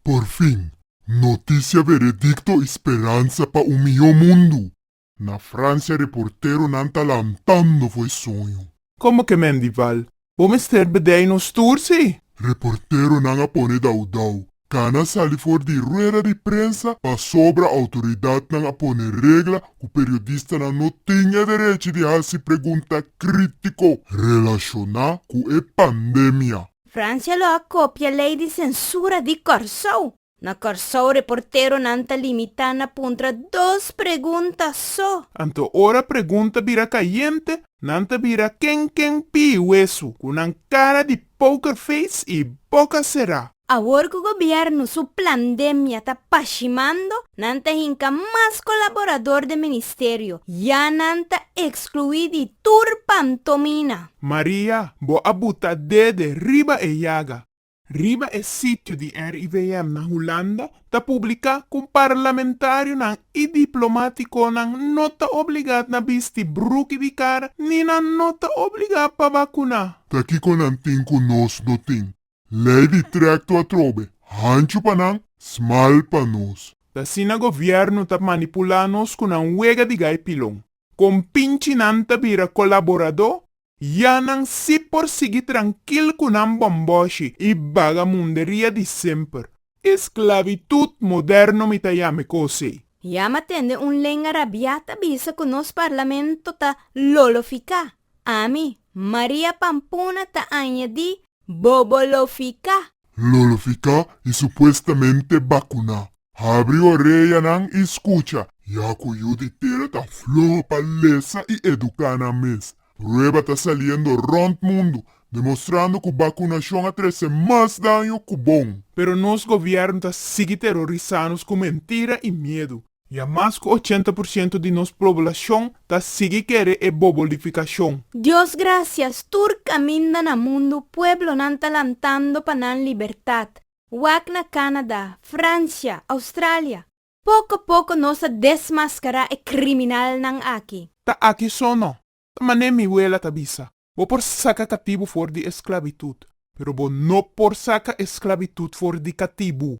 Por fin, notícia veredicto esperança para o meu mundo. Na França, reportero não tá lantando foi sonho. Como que Mendival? Vamos ter bedei nos tursi? Reportero não apone daudau. Cana sali for di rueda de prensa pa sobra autoridade não apone regla o periodista não tinha direito de fazer pergunta crítico relacionada com a pandemia. Francia lo acopia lei di censura di Corsou. Na Corsou, reportero nanta limita na puntra 2 perguntas só. Anto ora pergunta vira caliente, nanta vira quem pi hueso, com an cara de poker face e boca será. Agora que o governo su pandemia tá pachimando, nanta hinca mais colaborador de ministério. Ya nanta excluí de turpantomina. Maria, bo abuta dede riba e yaga. Riba é sítio de RIVM na Holanda, ta publica com parlamentário nan e diplomático nan nota obrigada na bisti bruki di cara, ni na nota obrigada pa vacunar. Daqui com nantin com nós no tim. Lei de tracto a trobe. Hancho pa nang, smal pa nós. Da sina governo ta manipulanos con an wega di gai pilong. Com pinchi nanta vira colaborador, Yanang si por sigi tranquil con an bomboshi e bagamunderia di sempre. Esclavitud moderno mitayame così. Ya matende un lenga arrabbiata bisa con nos parlamento ta lolofica. Ami, Maria Pampuna ta añadi bobolofica. Lolofica y supuestamente vacuna. Abre orella nang y escucha. Ya cuyuditera ta floja palesa y educana mes. Prueba está saliendo rond mundo, demostrando que vacunación hace más daño que bom. Pero nos gobierno ta sigue terrorizanos con mentira y miedo. Ya más que 80% de nos población ta sigue querer e bobolificación. Dios gracias, tur camina na mundo, pueblo nan talantando panan libertad. Wak na Canadá, Francia, Australia. Poco a poco nos desmascara e criminal nang aki. Ta aquí sono. Mané mi huela tabisa. Bo por saca cativo for di esclavitud. Pero bo no por saca esclavitud for di cativo.